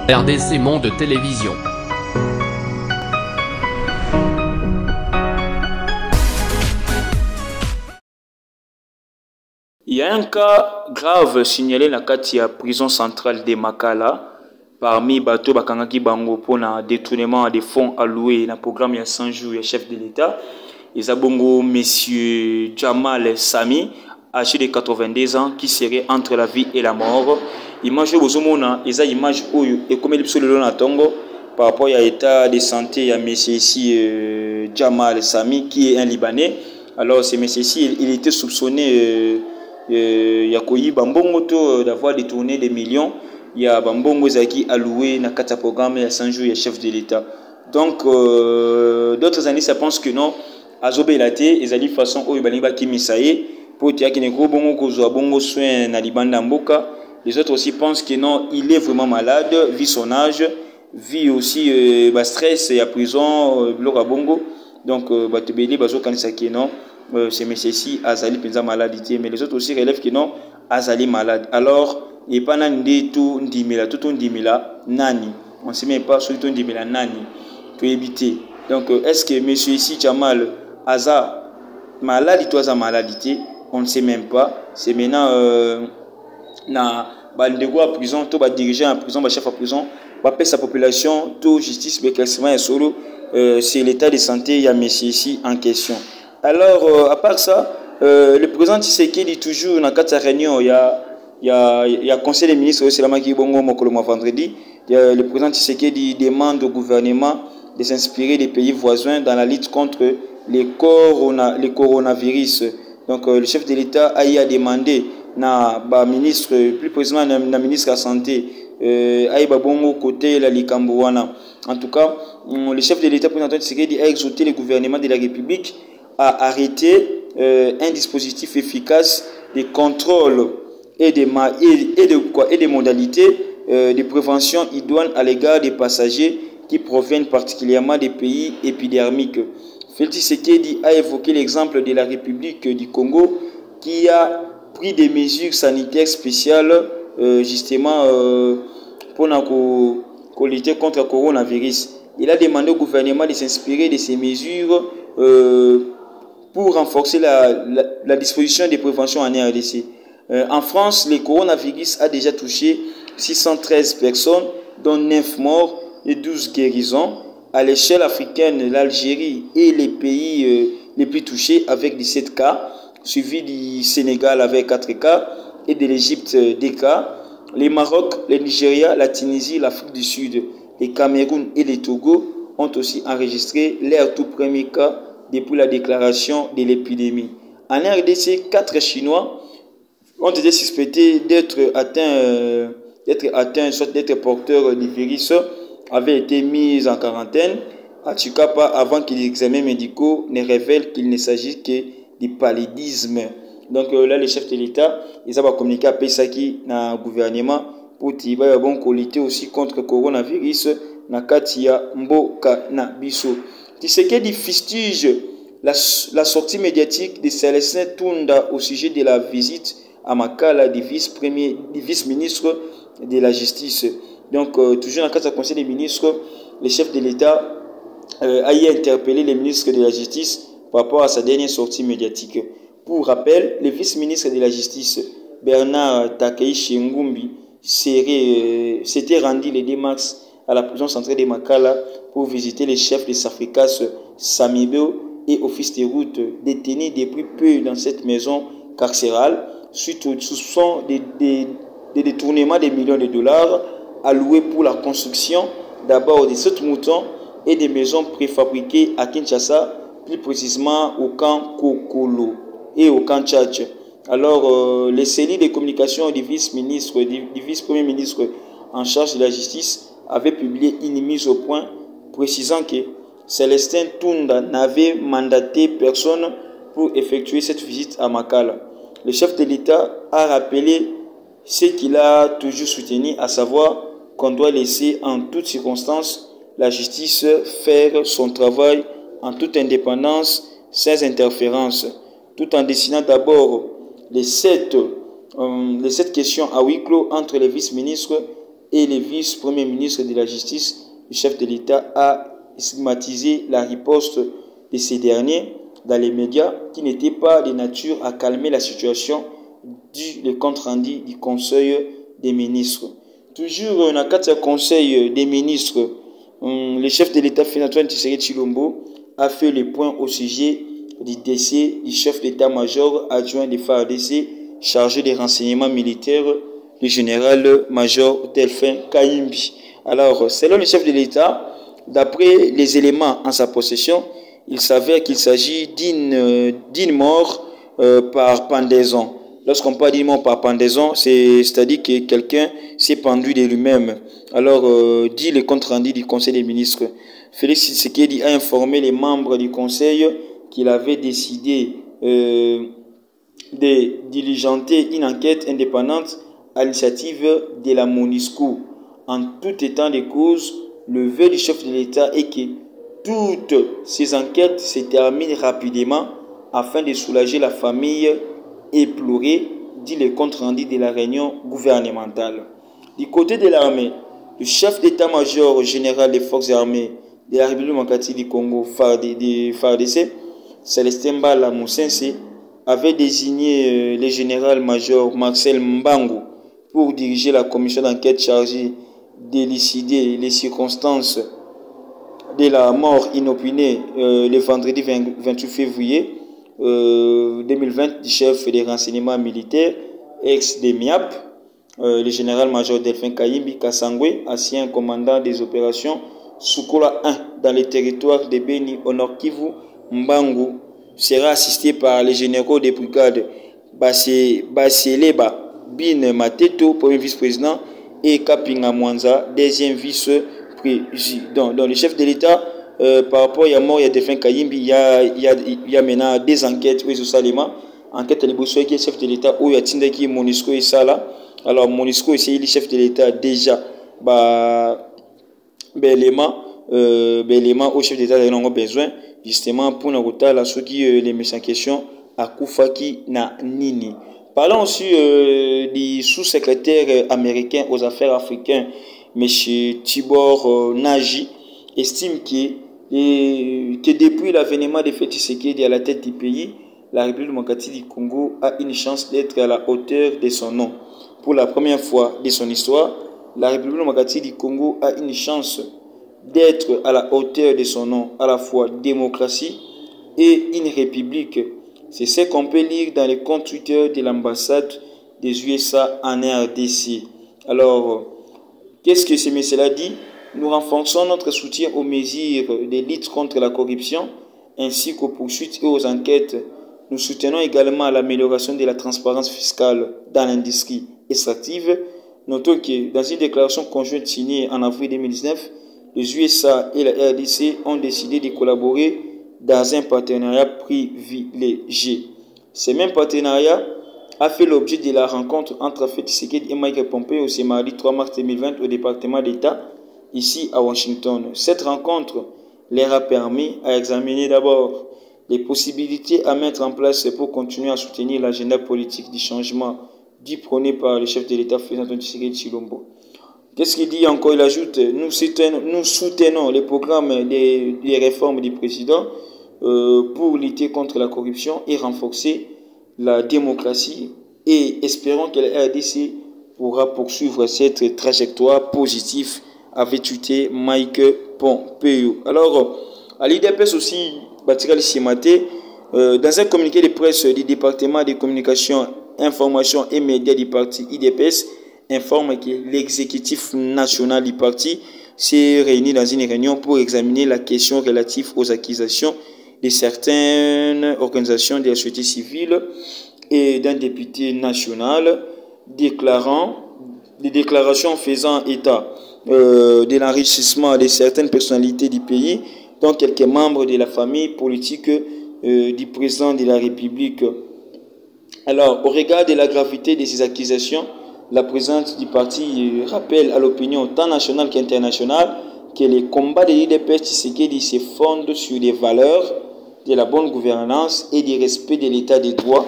RDC Monde Télévision. Il y a un cas grave signalé dans la prison centrale de Makala parmi Bato Bakangaki Bango pour un détournement des fonds alloués dans le programme il y a 100 jours, le chef de l'État. Il y a monsieur Jamal Sami, âgé de 82 ans, qui serait entre la vie et la mort. Image Bozomona, il y a image où et comme il le Tongo par rapport à l'état de santé, il y a monsieur ici Jamal Sami qui est un Libanais. Alors ce monsieur ici, il était soupçonné Yakoyi Bambongo d'avoir détourné des millions. Il y a Bambongo Zaki alloué dans le programme il y a 100 jours, il y a chef de l'État. Donc d'autres années ça pense que non. Azobe Laté, ils allaient façon où ils qui misaye pour dire qu'il y a gros bongo kozwa bongo soin na libanda mboka. Les autres aussi pensent que non, il est vraiment malade, vit son âge, vit aussi stress et à prison bloc bongo. Donc batebeli bazo kanisa que non. C'est monsieur si Azali penza maladie, mais les autres aussi relèvent que non, Azali malade. Alors, il n'y a pas nani tout ndimila, tout ndimila nani. On ne sait même pas sur tout ndimila nani pour éviter. Donc, est-ce que monsieur ici Jamal Aza maladie, toi Aza maladie, on ne sait même pas. C'est maintenant na bandego à prison, tout dirigeant à prison, chef à prison, payer sa population, tout justice, bécassement et solo. C'est l'état de santé, il y a monsieur ici en question. Alors, à part ça, le président Tshisekedi dit toujours dans la réunion, il y a conseil des ministres, c'est la qui bongo vendredi. Le président Tshisekedi demande au gouvernement de s'inspirer des pays voisins dans la lutte contre les coronavirus. Donc, le chef de l'État a demandé na ministre, plus précisément na ministre de la santé, a bongo côté la Likambouana. En tout cas, le chef de l'État, président Tshisekedi, a exhorté le gouvernement de la République à arrêter un dispositif efficace de contrôle et des modalités de prévention idoines à l'égard des passagers qui proviennent particulièrement des pays épidermiques. Félix Tshisekedi a évoqué l'exemple de la République du Congo qui a pris des mesures sanitaires spéciales justement pour lutter contre le coronavirus. Il a demandé au gouvernement de s'inspirer de ces mesures pour renforcer la disposition de prévention en RDC. En France, le coronavirus a déjà touché 613 personnes, dont 9 morts et 12 guérisons. À l'échelle africaine, l'Algérie est les pays les plus touchés avec 17 cas, suivi du Sénégal avec 4 cas et de l'Égypte 2 cas. Le Maroc, le Nigeria, la Tunisie, l'Afrique du Sud, le Cameroun et le Togo ont aussi enregistré leur tout premier cas depuis la déclaration de l'épidémie. En RDC, 4 Chinois ont été suspectés d'être atteints, soit d'être porteurs du virus, avaient été mis en quarantaine à Chikapa avant que les examens médicaux ne révèlent qu'il ne s'agit que du paludisme. Donc là, le chef de l'État, ils ont communiqué à Pesaki dans le gouvernement pour lutter aussi contre le coronavirus na katia mboka na biso. Tshisekedi fustige la sortie médiatique de Célestin Tunda au sujet de la visite à Makala du vice-ministre de la Justice. Donc, toujours dans le Conseil des ministres, le chef de l'État a interpellé le ministre de la Justice par rapport à sa dernière sortie médiatique. Pour rappel, le vice-ministre de la Justice, Bernard Takeishi Ngumbi, s'était rendu le 2 mars à la prison centrale de Makala pour visiter les chefs des Afrikas Samibeo et Office des routes détenus depuis peu dans cette maison carcérale suite au soupçon de détournement des millions de dollars alloués pour la construction d'abord des 7 moutons et des maisons préfabriquées à Kinshasa, plus précisément au camp Kokolo et au camp Tchatch. Alors, les cellules de communication du vice-premier ministre en charge de la justice avaient publié une mise au point précisant que Célestin Tunda n'avait mandaté personne pour effectuer cette visite à Makala. Le chef de l'État a rappelé ce qu'il a toujours soutenu, à savoir qu'on doit laisser en toutes circonstances la justice faire son travail en toute indépendance, sans interférence, tout en dessinant d'abord les 7 questions à huis clos entre les vice-ministres et le vice-premier ministre de la Justice, le chef de l'État, a stigmatisé la riposte de ces derniers dans les médias qui n'était pas de nature à calmer la situation du le compte rendu du Conseil des ministres. Toujours dans le cadre du Conseil des ministres, le chef de l'État, Antoine Tshisekedi Tshilombo, a fait le point au sujet du décès du chef d'état-major adjoint de FARDC chargé des renseignements militaires, le général-major Delphin Kayimbi. Alors, selon le chef de l'État, d'après les éléments en sa possession, il s'avère qu'il s'agit d'une mort par pendaison. Lorsqu'on parle d'une mort par pendaison, c'est-à-dire que quelqu'un s'est pendu de lui-même. Alors, dit le compte rendu du Conseil des ministres, Félix Tshisekedi a informé les membres du Conseil qu'il avait décidé de diligenter une enquête indépendante à l'initiative de la MONUSCO. En tout état de cause, le vœu du chef de l'État est que toutes ces enquêtes se terminent rapidement afin de soulager la famille éplorée, dit le compte rendu de la réunion gouvernementale. Du côté de l'armée, le chef d'état-major général des forces armées de la République démocratique du Congo, FARDC, Célestin Mbala Moussense, avait désigné le général-major Marcel Mbango pour diriger la commission d'enquête chargée d'élucider les circonstances de la mort inopinée le vendredi 28 février 2020 du chef des renseignements militaires, ex-DEMIAP, le général-major Delphin Kayimbi Kassangwe, ancien commandant des opérations Sukola 1 dans les territoires de Beni au Nord Kivu. Mbangu sera assisté par les généraux des brigades Baseleba Bin Mateto, premier vice-président, et Kapinga Mwanza, deuxième vice-président. Donc le chef de l'État, par rapport à la mort de Delphin Kayimbi, il y a maintenant des enquêtes aux Salima. Enquête à l'éboussole qui est chef de l'État, où il y a Tindaki, MONUSCO et ça là. Alors MONUSCO, c'est le chef de l'État déjà. L'élément au chef d'État de l'État besoin justement pour nous la ceux qui les méchants questions à Koufaki na Nini. Parlons aussi du sous-secrétaire américain aux affaires africaines, M. Tibor Nagy, estime que depuis l'avènement de Félix Tshisekedi à la tête du pays, la République démocratique du Congo a une chance d'être à la hauteur de son nom. Pour la première fois de son histoire, la République démocratique du Congo a une chance d'être à la hauteur de son nom, à la fois démocratie et une république. C'est ce qu'on peut lire dans les comptes Twitter de l'ambassade des USA en RDC. Alors, qu'est-ce que ce monsieur-là dit? Nous renforçons notre soutien aux mesures de lutte contre la corruption ainsi qu'aux poursuites et aux enquêtes. Nous soutenons également l'amélioration de la transparence fiscale dans l'industrie extractive. Notons que dans une déclaration conjointe signée en avril 2019, les USA et la RDC ont décidé de collaborer dans un partenariat privilégié. Ce même partenariat a fait l'objet de la rencontre entre Félix Tshisekedi et Mike Pompeo ce mardi 3 mars 2020 au département d'État, ici à Washington. Cette rencontre leur a permis à examiner d'abord les possibilités à mettre en place pour continuer à soutenir l'agenda politique du changement dit prôné par le chef de l'État, Félix Antoine Tshisekedi Tshilombo. Qu'est-ce qu'il dit encore? Il ajoute, nous soutenons les programmes des réformes du président pour lutter contre la corruption et renforcer la démocratie et espérons que la RDC pourra poursuivre cette trajectoire positive, avait tweeté Mike Pompeo. Alors, à l'IDPS aussi, Batiral Simaté, dans un communiqué de presse du département des communications, informations et médias du parti IDPS, informe que l'exécutif national du parti s'est réuni dans une réunion pour examiner la question relative aux accusations de certaines organisations de la société civile et d'un député national déclarant des déclarations faisant état de l'enrichissement de certaines personnalités du pays, dont quelques membres de la famille politique du président de la République. Alors, au regard de la gravité de ces accusations, la présidente du parti rappelle à l'opinion tant nationale qu'internationale que les combats de l'IDPS Tshisekedi se fondent sur des valeurs de la bonne gouvernance et du respect de l'état des droits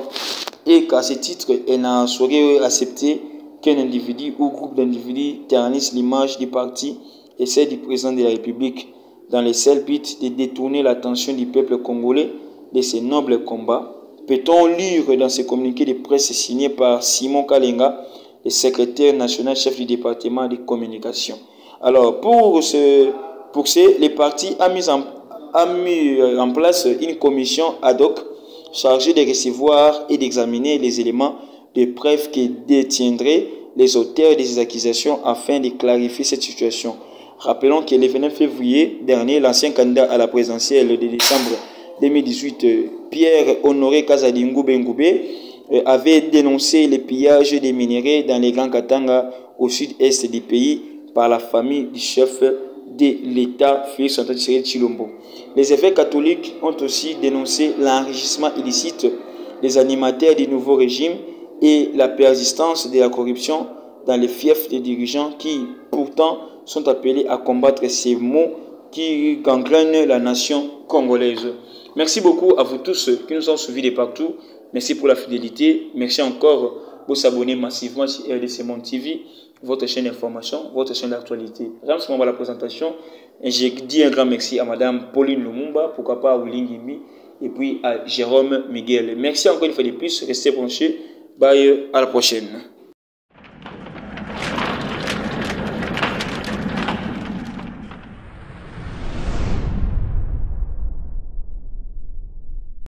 et qu'à ce titre, elle n'a saurait accepter qu'un individu ou groupe d'individus ternisse l'image du parti et celle du président de la République dans le seul but de détourner l'attention du peuple congolais de ces nobles combats. Peut-on lire dans ce communiqué de presse signé par Simon Kalenga, le secrétaire national chef du département de communication. Alors, pour ce, le parti a mis en place une commission ad hoc chargée de recevoir et d'examiner les éléments de preuve qui détiendraient les auteurs des accusations afin de clarifier cette situation. Rappelons que le 29 février dernier, l'ancien candidat à la présidentielle de décembre 2018, Pierre-Honoré Kazadi Ngoube, avait dénoncé le pillage des minéraux dans les Grands Katanga au sud-est du pays par la famille du chef de l'État, Félix Antoine Tshisekedi Tshilombo. Les évêques catholiques ont aussi dénoncé l'enrichissement illicite des animateurs du nouveau régime et la persistance de la corruption dans les fiefs des dirigeants qui, pourtant, sont appelés à combattre ces maux qui gangrènent la nation congolaise. Merci beaucoup à vous tous qui nous ont suivis de partout. Merci pour la fidélité. Merci encore pour s'abonner massivement sur RDC Monde TV, votre chaîne d'information, votre chaîne d'actualité. J'aime la présentation. Et j'ai dit un grand merci à Madame Pauline Lumumba, pourquoi pas à Willing Gimbi, et puis à Jérôme Miguel. Merci encore une fois de plus. Restez branchés. Bye, à la prochaine.